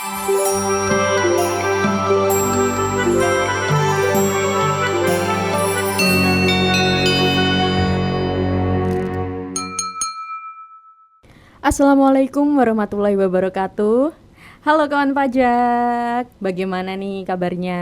Assalamualaikum warahmatullahi wabarakatuh. Halo kawan pajak, bagaimana nih kabarnya?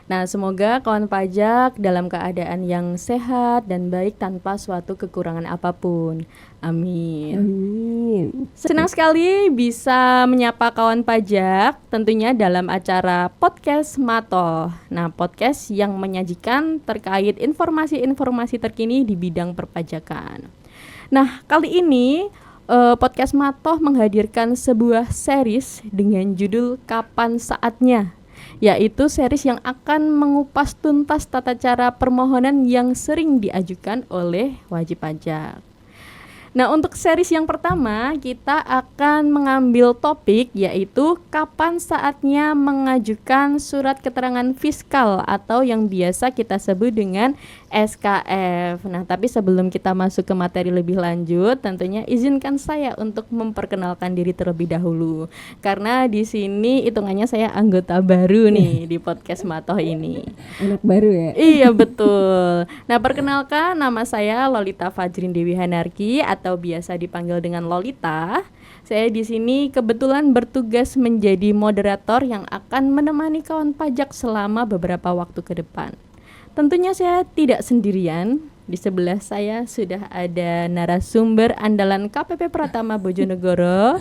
Nah, semoga kawan pajak dalam keadaan yang sehat dan baik tanpa suatu kekurangan apapun. Amin. Amin. Senang sekali bisa menyapa kawan pajak tentunya dalam acara podcast Matoh. Nah, podcast yang menyajikan terkait informasi-informasi terkini di bidang perpajakan. Nah, kali ini podcast Matoh menghadirkan sebuah series dengan judul Kapan Saatnya, yaitu series yang akan mengupas tuntas tata cara permohonan yang sering diajukan oleh wajib pajak. Nah, untuk series yang pertama kita akan mengambil topik yaitu kapan saatnya mengajukan surat keterangan fiskal atau yang biasa kita sebut dengan SKF. Nah, tapi sebelum kita masuk ke materi lebih lanjut, tentunya izinkan saya untuk memperkenalkan diri terlebih dahulu. Karena di sini hitungannya saya anggota baru nih di podcast Matoh ini. Anak baru ya? Iya betul. Nah, perkenalkan, nama saya Lolita Fajrin Dewi Hanarki atau biasa dipanggil dengan Lolita. Saya di sini kebetulan bertugas menjadi moderator yang akan menemani kawan pajak selama beberapa waktu ke depan. Tentunya saya tidak sendirian. Di sebelah saya sudah ada narasumber andalan KPP Pratama Bojonegoro,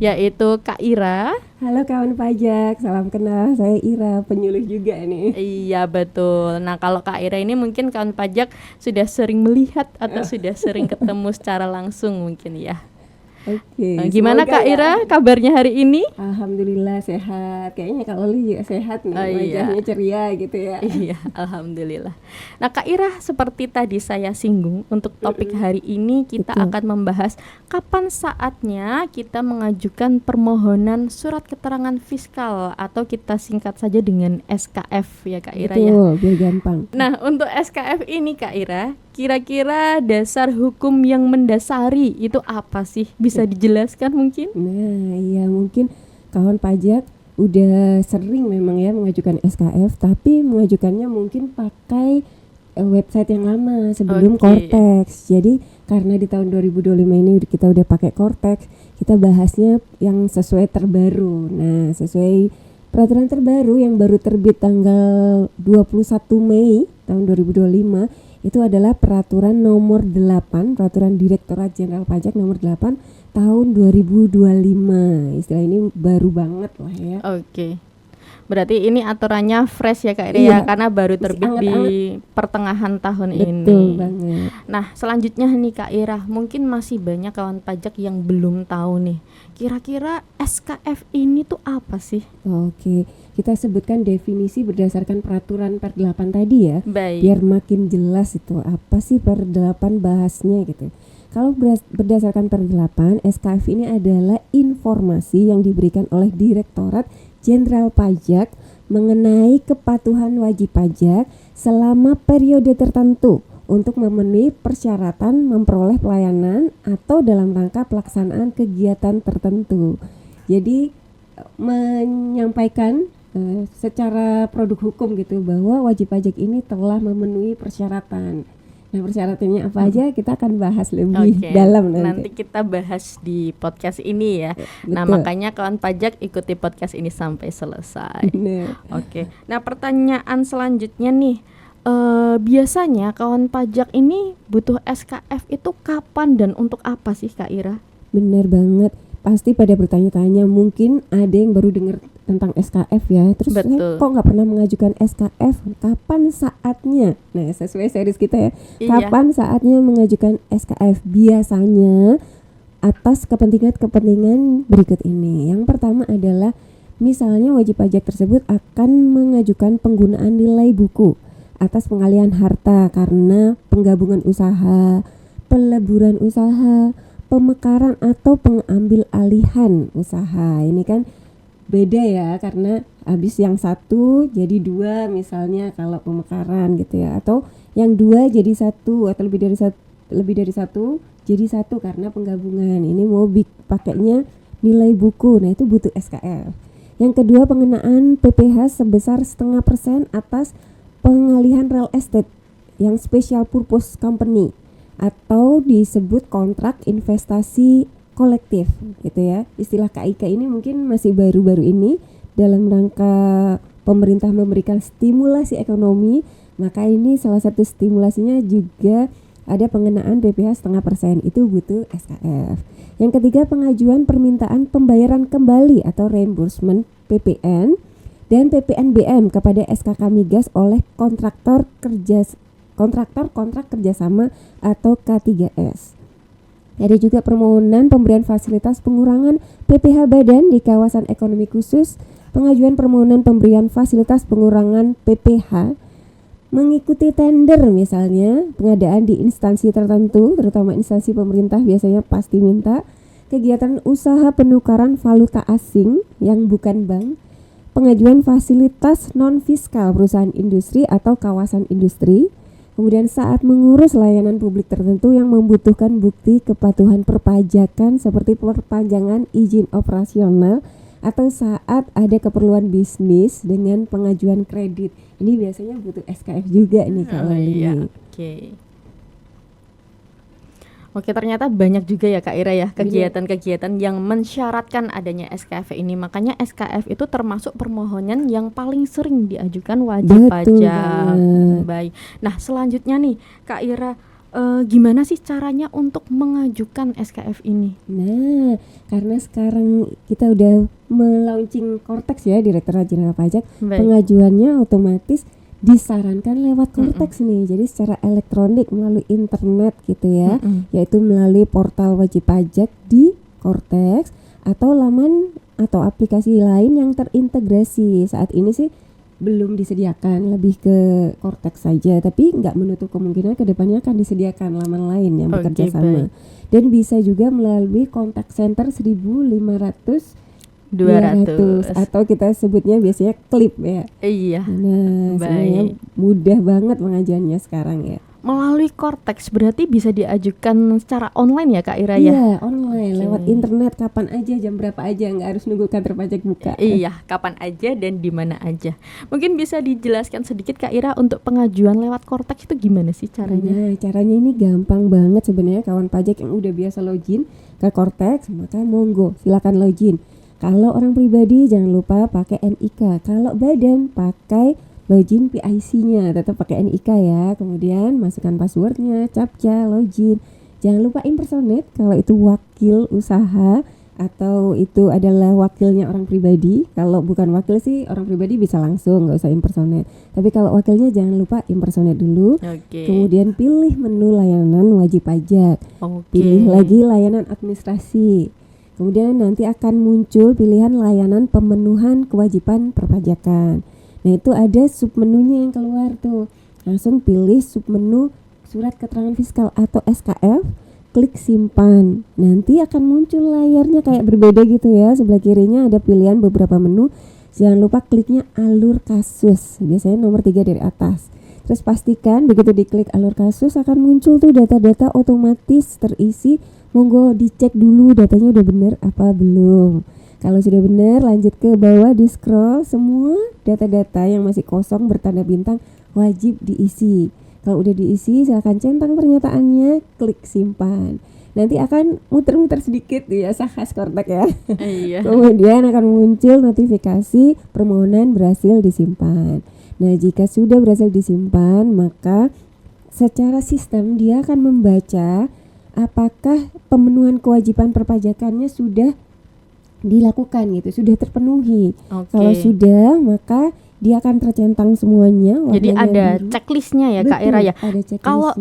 yaitu Kak Ira. Halo kawan pajak, salam kenal, saya Ira, penyuluh juga nih. Iya betul. Nah, kalau Kak Ira ini mungkin kawan pajak sudah sering melihat atau sudah sering ketemu secara langsung mungkin ya. Oke. Gimana Kak Ira kabarnya hari ini? Alhamdulillah sehat. Kayaknya Kak Loli juga sehat nih, wajahnya ceria gitu ya. Iya, alhamdulillah. Nah, Kak Ira, seperti tadi saya singgung, untuk topik hari ini kita akan membahas kapan saatnya kita mengajukan permohonan surat keterangan fiskal atau kita singkat saja dengan SKF ya Kak Ira. Betul, ya. biar gampang. Nah, untuk SKF ini Kak Ira, kira-kira dasar hukum yang mendasari itu apa sih? Bisa dijelaskan mungkin? Nah, iya mungkin kawan pajak udah sering memang ya mengajukan SKF, tapi mengajukannya mungkin pakai website yang lama sebelum Cortex. Jadi karena di tahun 2025 ini kita udah pakai Cortex, kita bahasnya yang sesuai terbaru. Nah, sesuai peraturan terbaru yang baru terbit tanggal 21 Mei tahun 2025 itu adalah peraturan nomor 8, peraturan Direktorat Jenderal Pajak nomor 8 tahun 2025. Istilah ini baru banget lah ya. Oke. Berarti ini aturannya fresh ya Kak Ira, ya, karena baru terbit di pertengahan tahun ini. Betul banget. Nah, selanjutnya nih Kak Ira, mungkin masih banyak kawan pajak yang belum tahu nih. Kira-kira SKF ini tuh apa sih? Oke, kita sebutkan definisi berdasarkan peraturan Per 8 tadi ya. Baik. Biar makin jelas itu apa sih Per 8 bahasnya gitu. Kalau berdasarkan Per 8, SKF ini adalah informasi yang diberikan oleh Direktorat Jenderal Pajak mengenai kepatuhan wajib pajak selama periode tertentu untuk memenuhi persyaratan memperoleh pelayanan atau dalam rangka pelaksanaan kegiatan tertentu. Jadi menyampaikan secara produk hukum gitu bahwa wajib pajak ini telah memenuhi persyaratan. Nah, persyaratannya apa aja kita akan bahas lebih dalam nanti kita bahas di podcast ini ya. Betul. Nah, makanya kawan pajak ikuti podcast ini sampai selesai. Oke. Nah, pertanyaan selanjutnya nih, biasanya kawan pajak ini butuh SKF itu kapan dan untuk apa sih Kak Ira? Benar banget. Pasti pada bertanya-tanya, mungkin ada yang baru dengar tentang SKF ya. Terus kok nggak pernah mengajukan SKF? Kapan saatnya? Nah, sesuai series kita ya. Iya. Kapan saatnya mengajukan SKF? Biasanya atas kepentingan berikut ini. Yang pertama adalah misalnya wajib pajak tersebut akan mengajukan penggunaan nilai buku atas pengalihan harta karena penggabungan usaha, peleburan usaha, pemekaran atau pengambil alihan usaha. Ini kan beda ya, karena habis yang satu jadi dua misalnya kalau pemekaran gitu ya, atau yang dua jadi satu atau lebih dari satu jadi satu karena penggabungan. Ini mau pakainya nilai buku, nah itu butuh SKF. Yang kedua, pengenaan PPh sebesar 0,5% atas pengalihan real estate yang special purpose company atau disebut kontrak investasi kolektif gitu ya. Istilah KIK ini mungkin masih baru-baru ini dalam rangka pemerintah memberikan stimulasi ekonomi, maka ini salah satu stimulasinya juga ada pengenaan PPh 0,5%, itu butuh SKF. Yang ketiga, pengajuan permintaan pembayaran kembali atau reimbursement PPN dan PPNBM kepada SKK Migas oleh kontrak kerjasama atau K3S. Ada juga permohonan pemberian fasilitas pengurangan PPh badan di kawasan ekonomi khusus, pengajuan permohonan pemberian fasilitas pengurangan PPh mengikuti tender, misalnya pengadaan di instansi tertentu, terutama instansi pemerintah biasanya pasti minta, kegiatan usaha penukaran valuta asing yang bukan bank, pengajuan fasilitas non-fiskal perusahaan industri atau kawasan industri, kemudian saat mengurus layanan publik tertentu yang membutuhkan bukti kepatuhan perpajakan seperti perpanjangan izin operasional, atau saat ada keperluan bisnis dengan pengajuan kredit. Ini biasanya butuh SKF juga nih kalau ini. Oke, ternyata banyak juga ya Kak Ira ya kegiatan-kegiatan yang mensyaratkan adanya SKF ini. Makanya SKF itu termasuk permohonan yang paling sering diajukan wajib pajak. Baik. Nah, selanjutnya nih Kak Ira, gimana sih caranya untuk mengajukan SKF ini? Nah, karena sekarang kita udah melaunching Kortex ya, Direktorat Jenderal Pajak, pengajuannya otomatis disarankan lewat Kortex nih. Jadi secara elektronik melalui internet gitu ya, yaitu melalui portal wajib pajak di Kortex atau laman atau aplikasi lain yang terintegrasi. Saat ini sih belum disediakan, lebih ke Kortex saja, tapi nggak menutup kemungkinan kedepannya akan disediakan laman lain yang bekerja sama. Dan bisa juga melalui kontak center 1500 200 atau kita sebutnya biasanya klip ya. Iya. Nah, sebenarnya mudah banget pengajuannya sekarang ya. Melalui Kortex berarti bisa diajukan secara online ya Kak Ira ya? Iya, online lewat internet, kapan aja, jam berapa aja, nggak harus nunggu kantor pajak buka. Iya, kapan aja dan di mana aja. Mungkin bisa dijelaskan sedikit Kak Ira untuk pengajuan lewat Kortex itu gimana sih caranya? Nah, caranya ini gampang banget sebenarnya. Kawan pajak yang udah biasa login ke Kortex, maka monggo silakan login. Kalau orang pribadi jangan lupa pakai NIK. Kalau badan pakai login PIC-nya, tetap pakai NIK ya. Kemudian masukkan passwordnya, captcha, login. Jangan lupa impersonate kalau itu wakil usaha atau itu adalah wakilnya orang pribadi. Kalau bukan wakil sih orang pribadi bisa langsung, nggak usah impersonate. Tapi kalau wakilnya jangan lupa impersonate dulu. Kemudian pilih menu layanan wajib pajak. Pilih lagi layanan administrasi. Kemudian nanti akan muncul pilihan layanan pemenuhan kewajiban perpajakan. Nah, itu ada submenunya yang keluar tuh. Langsung pilih submenu surat keterangan fiskal atau SKF, klik simpan. Nanti akan muncul layarnya kayak berbeda gitu ya. Sebelah kirinya ada pilihan beberapa menu. Jangan lupa kliknya alur kasus. Biasanya nomor 3 dari atas. Terus pastikan begitu diklik alur kasus akan muncul tuh data-data otomatis terisi. Monggo dicek dulu datanya udah bener apa belum. Kalau sudah benar, lanjut ke bawah, di scroll, semua data-data yang masih kosong bertanda bintang wajib diisi. Kalau udah diisi, silakan centang pernyataannya, klik simpan. Nanti akan muter-muter sedikit biasa khas Kortex ya. Kemudian akan muncul notifikasi permohonan berhasil disimpan. Nah, jika sudah berhasil disimpan, maka secara sistem dia akan membaca apakah pemenuhan kewajiban perpajakannya sudah dilakukan gitu, sudah terpenuhi. Kalau sudah, maka dia akan tercentang semuanya. Jadi ada checklistnya ya. Betul, Kak Ira ya. Kalau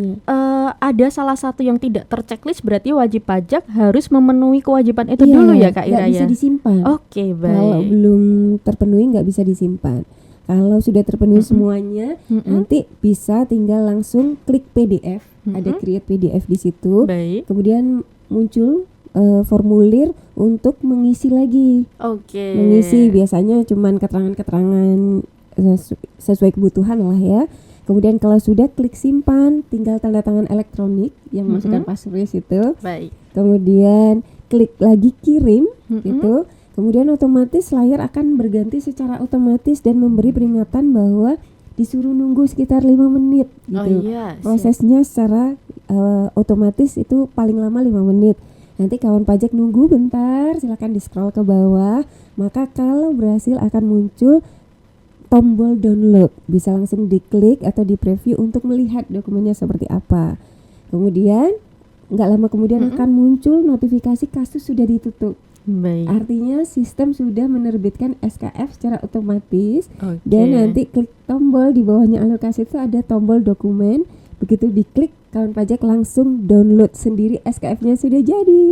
ada salah satu yang tidak terchecklist berarti wajib pajak harus memenuhi kewajiban itu dulu ya Kak Ira ya. Bisa disimpan. Baik. Kalau belum terpenuhi nggak bisa disimpan. Kalau sudah terpenuhi semuanya, nanti bisa tinggal langsung klik PDF. Ada create PDF di situ. Baik. Kemudian muncul formulir untuk mengisi lagi. Mengisi biasanya cuman keterangan-keterangan sesuai kebutuhan lah ya. Kemudian kalau sudah klik simpan, tinggal tanda tangan elektronik yang masukkan password itu. Baik. Kemudian klik lagi kirim gitu. Kemudian otomatis layar akan berganti secara otomatis dan memberi peringatan bahwa disuruh nunggu sekitar 5 menit gitu. Oh iya, siap. Prosesnya secara otomatis itu paling lama 5 menit. Nanti kawan pajak nunggu bentar, silakan di-scroll ke bawah. Maka kalau berhasil akan muncul tombol download. Bisa langsung diklik atau di-preview untuk melihat dokumennya seperti apa. Kemudian nggak lama kemudian akan muncul notifikasi kasus sudah ditutup. Baik. Artinya sistem sudah menerbitkan SKF secara otomatis. Oke. Dan nanti klik tombol di bawahnya alokasi itu ada tombol dokumen. Begitu diklik, kawan pajak langsung download sendiri SKF-nya sudah jadi.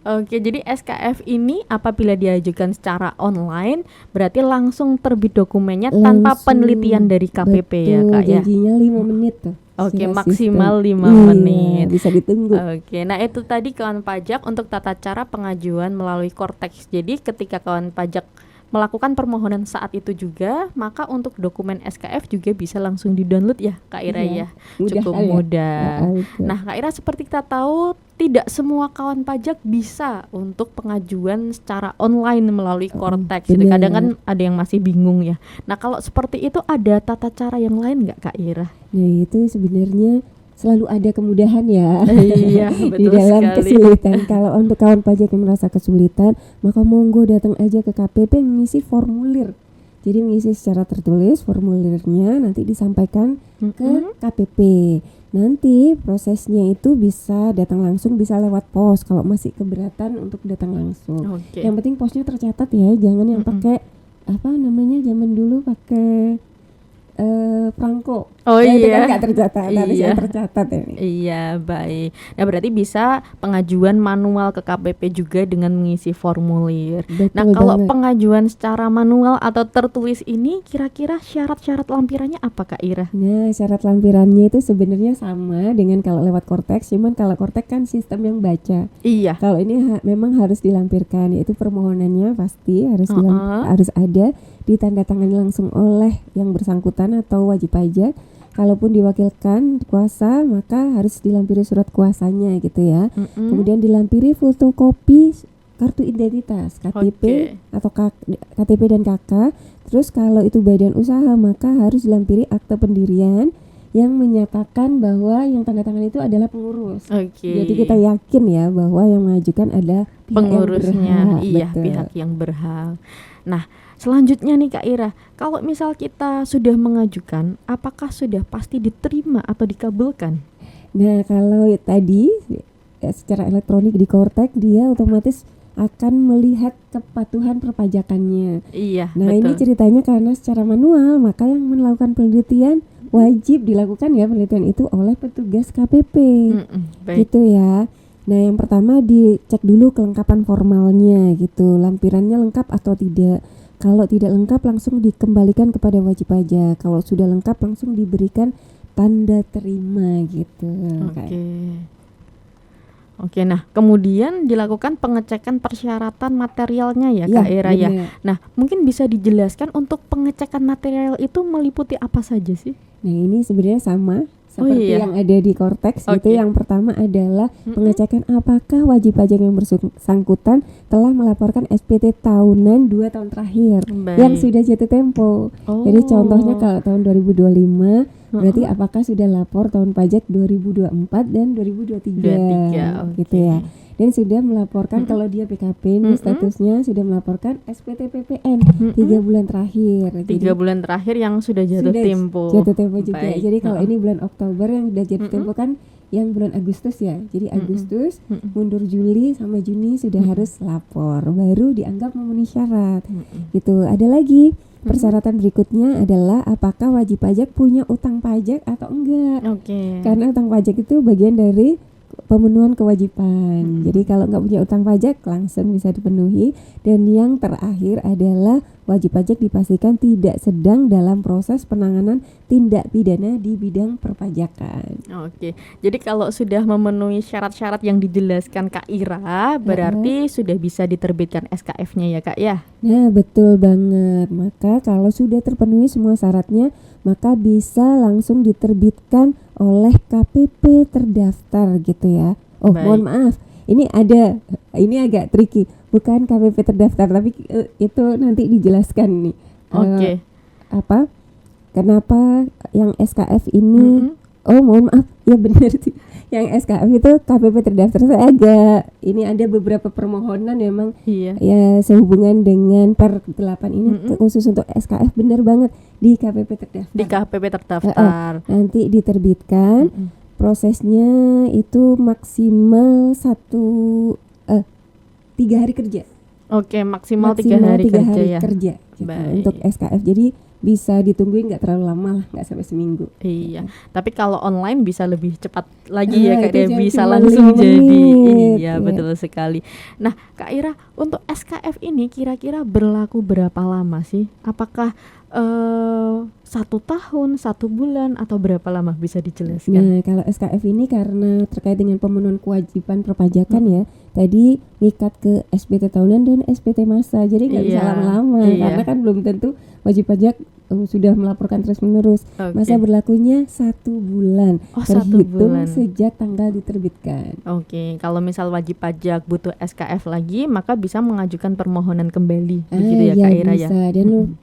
Oke, jadi SKF ini apabila diajukan secara online berarti langsung terbit dokumennya tanpa Langsung. penelitian dari KPP ya Betul, Kak ya. janjinya 5 menit tuh. Oke, Secara maksimal sistem. 5 menit. Bisa ditunggu. Oke, nah itu tadi kawan pajak untuk tata cara pengajuan melalui Cortex. Jadi ketika kawan pajak melakukan permohonan saat itu juga, maka untuk dokumen SKF juga bisa langsung di-download ya Kak Ira Iya, ya. mudah Cukup kali ya. mudah. Betul. Nah Kak Ira, seperti kita tahu tidak semua kawan pajak bisa untuk pengajuan secara online melalui Cortex. Gitu. benar. Kadang kan ada yang masih bingung ya. Nah kalau seperti itu ada tata cara yang lain nggak Kak Ira? Nah itu sebenarnya selalu ada kemudahan ya. Iya, Di betul dalam sekali. kesulitan. Kalau untuk kawan pajak yang merasa kesulitan, maka monggo datang aja ke KPP mengisi formulir. Jadi mengisi secara tertulis formulirnya, nanti disampaikan ke KPP. Nanti prosesnya itu bisa datang langsung, bisa lewat pos kalau masih keberatan untuk datang langsung. Oke. Yang penting posnya tercatat ya, jangan yang pakai apa namanya zaman dulu pakai perangko. Oh Nah, itu iya. kan nggak tercatat, harus Iya. yang tercatat ini. Iya, baik. Nah, berarti bisa pengajuan manual ke KPP juga dengan mengisi formulir. Betul Nah, kalau banget. pengajuan secara manual atau tertulis ini kira-kira syarat-syarat lampirannya apa Kak Ira? Nah, syarat lampirannya itu sebenarnya sama dengan kalau lewat Cortex, cuman kalau Cortex kan sistem yang baca. Iya. Kalau ini memang harus dilampirkan, yaitu permohonannya pasti harus Uh-uh. harus ada ditandatangani langsung oleh yang bersangkutan atau wajib pajak. Kalaupun diwakilkan kuasa, maka harus dilampiri surat kuasanya gitu ya. Kemudian dilampiri fotokopi kartu identitas KTP Oke. atau KTP dan KK. Terus kalau itu badan usaha, maka harus dilampiri akte pendirian yang menyatakan bahwa yang tanda tangan itu adalah pengurus. Oke. Jadi kita yakin ya bahwa yang mengajukan ada pihak Pengurusnya, yang berhak. iya, Betul. pihak yang berhak. Nah, selanjutnya nih Kak Ira, kalau misal kita sudah mengajukan, apakah sudah pasti diterima atau dikabulkan? Nah, kalau tadi secara elektronik di Cortex dia otomatis akan melihat kepatuhan perpajakannya. Iya, Nah, ini betul. ceritanya karena secara manual, maka yang melakukan penelitian wajib dilakukan ya penelitian itu oleh petugas KPP. Baik. Gitu ya. Nah, yang pertama dicek dulu kelengkapan formalnya gitu, lampirannya lengkap atau tidak. Kalau tidak lengkap langsung dikembalikan kepada wajib pajak. Kalau sudah lengkap langsung diberikan tanda terima gitu. Oke. Oke, nah kemudian dilakukan pengecekan persyaratan materialnya ya Kak Ira ya. benar. Nah, mungkin bisa dijelaskan untuk pengecekan material itu meliputi apa saja sih? Nah, ini sebenarnya sama Oh, seperti iya. yang ada di Cortex gitu. Oke. Yang pertama adalah pengecekan apakah wajib pajak yang bersangkutan telah melaporkan SPT tahunan 2 tahun terakhir Baik. yang sudah jatuh tempo. Oh. Jadi contohnya kalau tahun 2025 berarti apakah sudah lapor tahun pajak 2024 dan 2023 23, gitu oke. ya. Dan sudah melaporkan kalau dia PKP ini statusnya sudah melaporkan SPT PPN 3 bulan terakhir. 3 bulan terakhir yang sudah jatuh Sudah tempo. Jatuh tempo juga. Baik. Jadi kalau ini bulan Oktober yang sudah jatuh tempo kan yang bulan Agustus ya. Jadi Agustus mundur Juli sama Juni sudah harus lapor, baru dianggap memenuhi syarat. Gitu. Ada lagi persyaratan berikutnya adalah apakah wajib pajak punya utang pajak atau enggak. Oke. Karena utang pajak itu bagian dari pemenuhan kewajiban. Jadi kalau nggak punya utang pajak langsung bisa dipenuhi. Dan yang terakhir adalah wajib pajak dipastikan tidak sedang dalam proses penanganan tindak pidana di bidang perpajakan. Oke. Jadi kalau sudah memenuhi syarat-syarat yang dijelaskan Kak Ira, berarti sudah bisa diterbitkan SKF-nya ya Kak ya. Nah, betul banget. Maka kalau sudah terpenuhi semua syaratnya, maka bisa langsung diterbitkan oleh KPP terdaftar gitu ya. Oh, Baik. mohon maaf. ini agak tricky, bukan KPP terdaftar, tapi itu nanti dijelaskan nih. Oke. Apa? Kenapa yang SKF ini? Oh, mohon maaf, ya benar sih. Yang SKF itu KPP terdaftar. Saya agak ini ada beberapa permohonan memang Iya. ya sehubungan dengan per 8 ini khusus untuk SKF, benar banget di KPP terdaftar. Di KPP terdaftar. Nanti diterbitkan. Prosesnya itu maksimal 3 hari kerja. Oke, maksimal 3 hari kerja ya. Gitu, Baik. untuk SKF. Jadi bisa ditungguin nggak terlalu lama lah, nggak sampai seminggu. Iya, tapi kalau online bisa lebih cepat lagi ya Kak itu Ira, bisa cuma langsung 5 jadi. menit. Iya, Ya. betul sekali. Nah, Kak Ira, untuk SKF ini kira-kira berlaku berapa lama sih? Apakah 1 tahun, 1 bulan, atau berapa lama, bisa dijelaskan? Nah, kalau SKF ini karena terkait dengan pemenuhan kewajiban perpajakan ya, tadi ngikat ke SPT tahunan dan SPT masa, jadi nggak bisa Iya, lama-lama iya. karena kan belum tentu wajib pajak sudah melaporkan terus-menerus. Oke. Masa berlakunya 1 bulan, Oh, 1 terhitung bulan. sejak tanggal diterbitkan. Oke, kalau misal wajib pajak butuh SKF lagi, maka bisa mengajukan permohonan kembali, begitu ya Kak Ira ya? bisa. Dan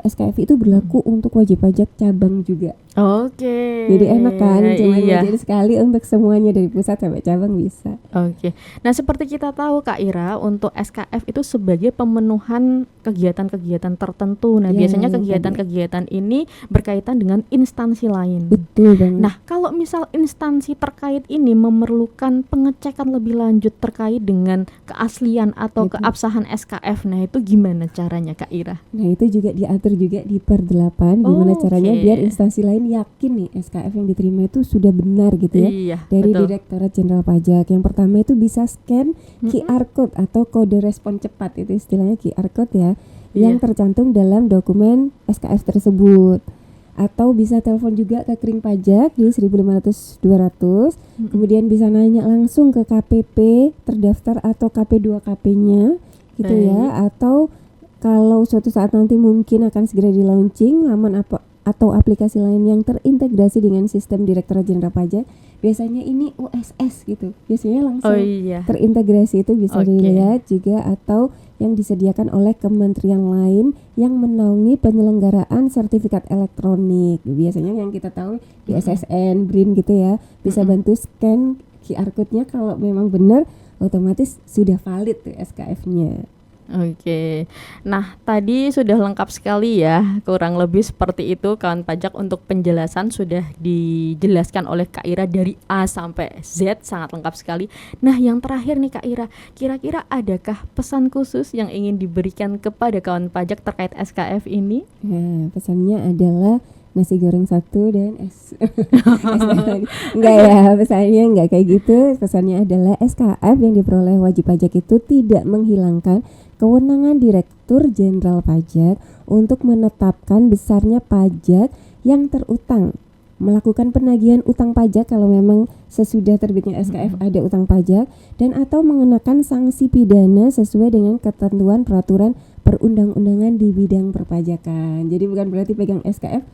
SKF itu berlaku untuk wajib pajak cabang juga. Oke. Jadi enak kan, cuma Iya. ngajarin sekali untuk semuanya dari pusat sampai cabang bisa. Oke. Nah, seperti kita tahu Kak Ira, untuk SKF itu sebagai pemenuhan kegiatan-kegiatan tertentu. Nah, Ya, biasanya yang kegiatan-kegiatan ini berkaitan dengan instansi lain. Betul banget. Nah, kalau misal instansi terkait ini memerlukan pengecekan lebih lanjut terkait dengan keaslian atau Betul. keabsahan SKF, nah itu gimana caranya Kak Ira? Nah, itu juga diatur juga di per 8 gimana caranya Oke. biar instansi lain yakin nih SKF yang diterima itu sudah benar gitu ya. Iya, Dari betul. Direktorat Jenderal Pajak. Yang pertama itu bisa scan QR code atau kode respon cepat, itu istilahnya QR code ya, yang Iya. tercantum dalam dokumen SKF tersebut. Atau bisa telepon juga ke Kering Pajak di 1500-200. Kemudian bisa nanya langsung ke KPP terdaftar atau KP2KP-nya gitu Baik. ya. Atau kalau suatu saat nanti mungkin akan segera di launching laman apa atau aplikasi lain yang terintegrasi dengan sistem Direktorat Jenderal Pajak, biasanya ini USS gitu. Biasanya langsung Oh iya. terintegrasi, itu bisa Oke. dilihat juga, atau yang disediakan oleh kementerian lain yang menaungi penyelenggaraan sertifikat elektronik. Biasanya yang kita tahu di SSN, BRIN gitu ya, bisa bantu scan QR code-nya, kalau memang benar otomatis sudah valid tuh SKF-nya. Oke, nah tadi sudah lengkap sekali ya, kurang lebih seperti itu kawan pajak. Untuk penjelasan sudah dijelaskan oleh Kak Ira dari A sampai Z, sangat lengkap sekali. Nah yang terakhir nih Kak Ira, kira-kira adakah pesan khusus yang ingin diberikan kepada kawan pajak terkait SKF ini? Nah, pesannya adalah nasi goreng 1 dan es. Enggak ya, pesannya enggak kayak gitu. Pesannya adalah SKF yang diperoleh wajib pajak itu tidak menghilangkan kewenangan Direktur Jenderal Pajak untuk menetapkan besarnya pajak yang terutang, melakukan penagihan utang pajak kalau memang sesudah terbitnya SKF ada utang pajak, dan atau mengenakan sanksi pidana sesuai dengan ketentuan peraturan perundang-undangan di bidang perpajakan. Jadi bukan berarti pegang SKF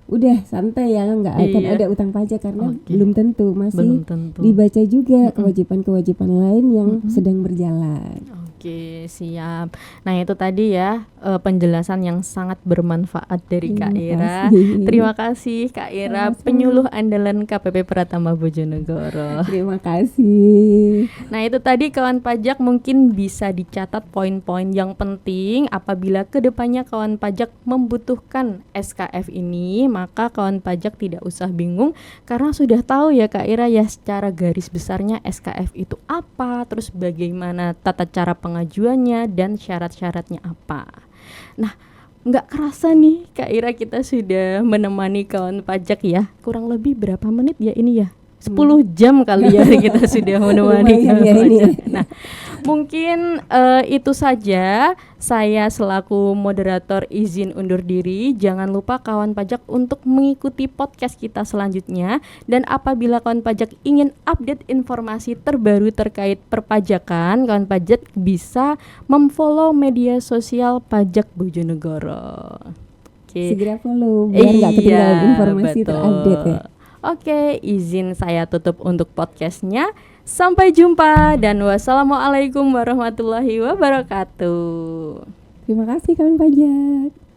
udah santai ya, nggak akan Iya. ada utang pajak, karena Oke. belum tentu, masih Belum tentu. dibaca juga kewajiban-kewajiban lain yang sedang berjalan. Oke, siap. Nah itu tadi ya penjelasan yang sangat bermanfaat dari Kak Ira. Terima kasih Kak Ira, Sama-sama. penyuluh andalan KPP Pratama Bojonegoro. Terima kasih. Nah itu tadi kawan pajak, mungkin bisa dicatat poin-poin yang penting apabila kedepannya kawan pajak membutuhkan SKF ini, maka kawan pajak tidak usah bingung karena sudah tahu ya Kak Ira ya secara garis besarnya SKF itu apa, terus bagaimana tata cara pengajuannya dan syarat-syaratnya apa. Nah nggak kerasa nih Kak Ira, kita sudah menemani kawan pajak ya, kurang lebih berapa menit ya ini ya? 10 jam kali ya kita sudah menemani Lumayan kawan ya ini. pajak. Nah, mungkin itu saja. Saya selaku moderator izin undur diri. Jangan lupa kawan pajak untuk mengikuti podcast kita selanjutnya. Dan apabila kawan pajak ingin update informasi terbaru terkait perpajakan, kawan pajak bisa memfollow media sosial Pajak Bojonegoro. Oke. Segera follow biar nggak ketinggalan informasi betul. terupdate ya. Oke, izin saya tutup untuk podcastnya. Sampai jumpa dan wassalamualaikum warahmatullahi wabarakatuh. Terima kasih kawan pajak.